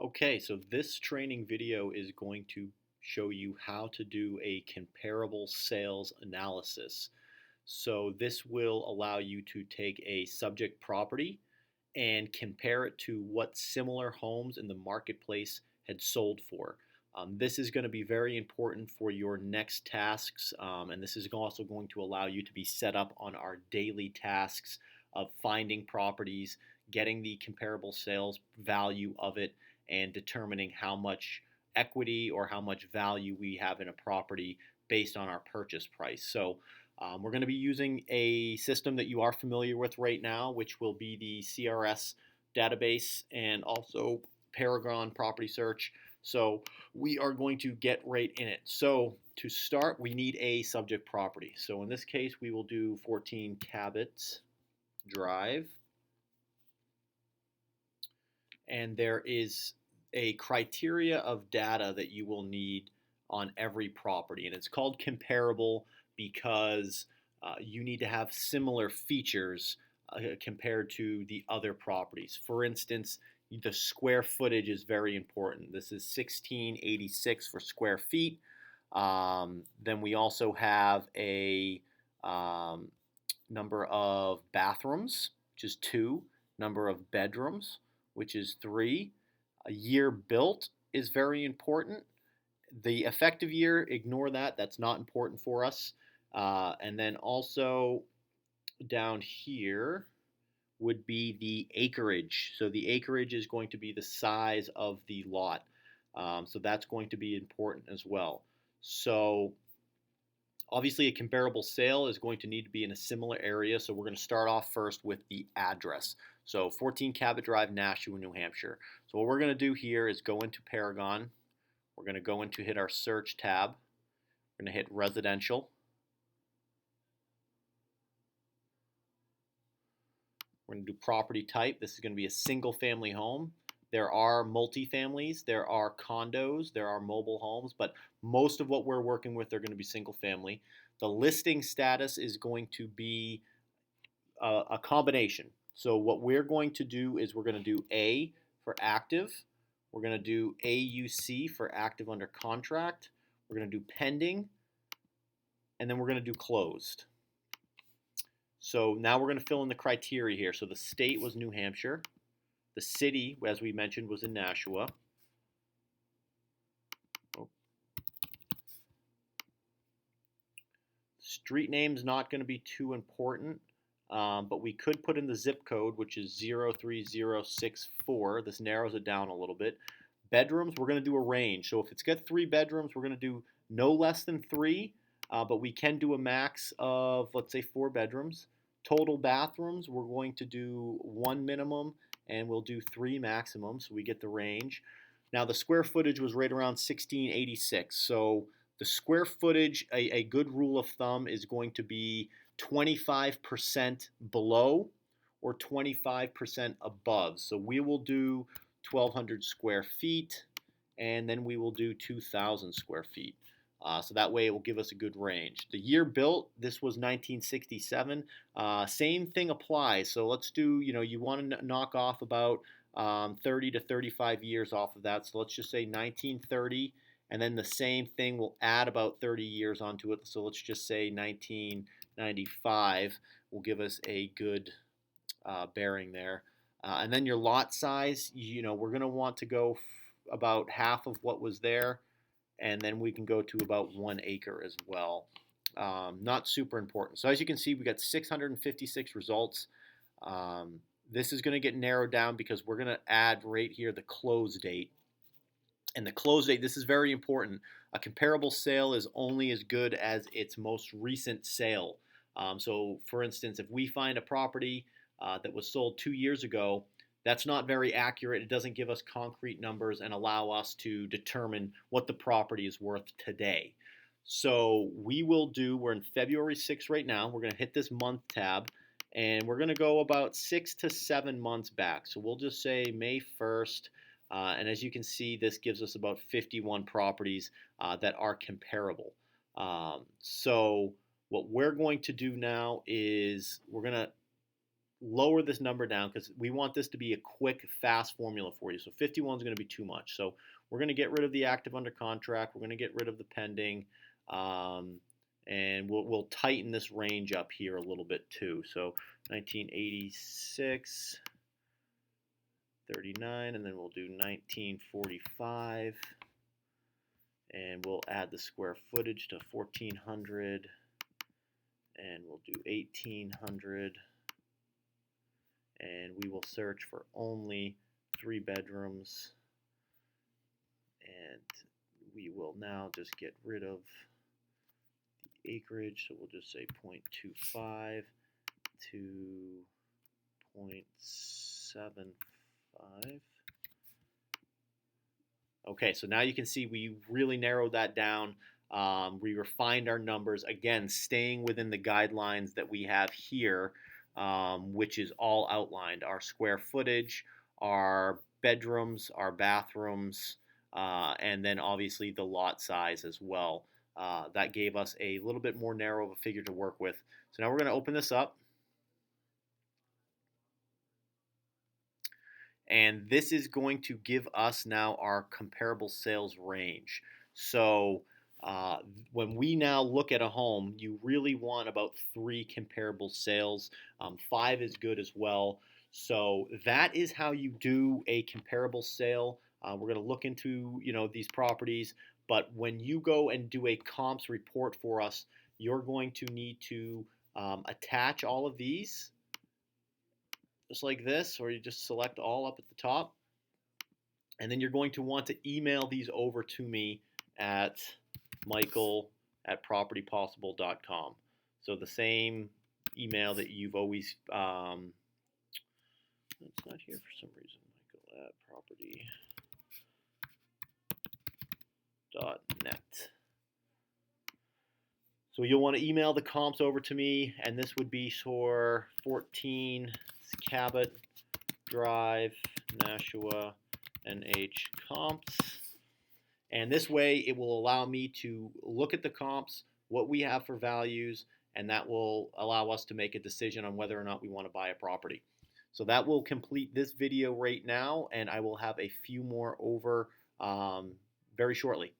Okay, so this training video is going to show you how to do a comparable sales analysis. So this will allow you to take a subject property and compare it to what similar homes in the marketplace had sold for. This is going to be very important for your next tasks, and this is also going to allow you to be set up on our daily tasks of finding properties, getting the comparable sales value of it, and determining how much equity or how much value we have in a property based on our purchase price. So we're going to be using a system that you are familiar with right now, which will be the CRS database and also Paragon Property Search. So we are going to get right in it. So to start, we need a subject property. So in this case, we will do 14 Cabot Drive. And there is a criteria of data that you will need on every property. And it's called comparable because you need to have similar features compared to the other properties. For instance, the square footage is very important. This is 1686 for square feet. Then we also have a number of bathrooms, which is 2, number of bedrooms, which is 3. A year built is very important. The effective year, ignore that. That's not important for us. And then also down here would be the acreage. So the acreage is going to be the size of the lot. So that's going to be important as well. So obviously, a comparable sale is going to need to be in a similar area, so we're going to start off first with the address. So 14 Cabot Drive, Nashua, New Hampshire. So what we're going to do here is go into Paragon. We're going to go into hit our search tab. We're going to hit residential. We're going to do property type. This is going to be a single family home. There are multifamilies, there are condos, there are mobile homes, but most of what we're working with are going to be single family. The listing status is going to be a combination. So what we're going to do is we're going to do A for active. We're going to do AUC for active under contract. We're going to do pending. And then we're going to do closed. So now we're going to fill in the criteria here. So the state was New Hampshire. The city, as we mentioned, was in Nashua. Oh. Street name's not going to be too important, but we could put in the zip code, which is 03064. This narrows it down a little bit. Bedrooms, we're going to do a range. So if it's got 3 bedrooms, we're going to do no less than 3, but we can do a max of, let's say, 4 bedrooms. Total bathrooms, we're going to do 1 minimum and we'll do 3 maximum, so we get the range. Now the square footage was right around 1686. So the square footage, a good rule of thumb is going to be 25% below or 25% above. So we will do 1,200 square feet, and then we will do 2,000 square feet. So that way it will give us a good range. The year built, this was 1967. Same thing applies. So let's do, you want to knock off about 30 to 35 years off of that. So let's just say 1930, and then the same thing will add about 30 years onto it. So let's just say 1995 will give us a good bearing there. And then your lot size, we're going to want to go about half of what was there, and then we can go to about 1 acre as well. Not super important. So as you can see, we got 656 results. This is going to get narrowed down because we're going to add right here the close date. And the close date, this is very important. A comparable sale is only as good as its most recent sale. So for instance, if we find a property that was sold 2 years ago, that's not very accurate. It doesn't give us concrete numbers and allow us to determine what the property is worth today. So we're in February 6th right now. We're going to hit this month tab, and we're going to go about 6 to 7 months back. So we'll just say May 1st. And as you can see, this gives us about 51 properties that are comparable. So what we're going to do now is we're going to lower this number down because we want this to be a quick, fast formula for you. So 51 is going to be too much. So we're going to get rid of the active under contract. We're going to get rid of the pending. And we'll tighten this range up here a little bit too. So 1986, 39, and then we'll do 1945. And we'll add the square footage to 1400. And we'll do 1800. And we will search for only 3 bedrooms. And we will now just get rid of the acreage. So we'll just say 0.25 to 0.75. Okay, so now you can see we really narrowed that down. We refined our numbers, again, staying within the guidelines that we have here, which is all outlined. Our square footage, our bedrooms, our bathrooms, and then obviously the lot size as well. That gave us a little bit more narrow of a figure to work with. So now we're going to open this up. And this is going to give us now our comparable sales range. So when we now look at a home, you really want about 3 comparable sales. 5 is good as well. So that is how you do a comparable sale. We're going to look into these properties, but when you go and do a comps report for us, you're going to need to attach all of these, just like this, or you just select all up at the top. And then you're going to want to email these over to me at michael@propertypossible.com. So the same email that you've always, it's not here for some reason, michael@property.net. So you'll want to email the comps over to me, and this would be for 14 Cabot Drive, Nashua, NH comps. And this way it will allow me to look at the comps, what we have for values, and that will allow us to make a decision on whether or not we want to buy a property. So that will complete this video right now, and I will have a few more over very shortly.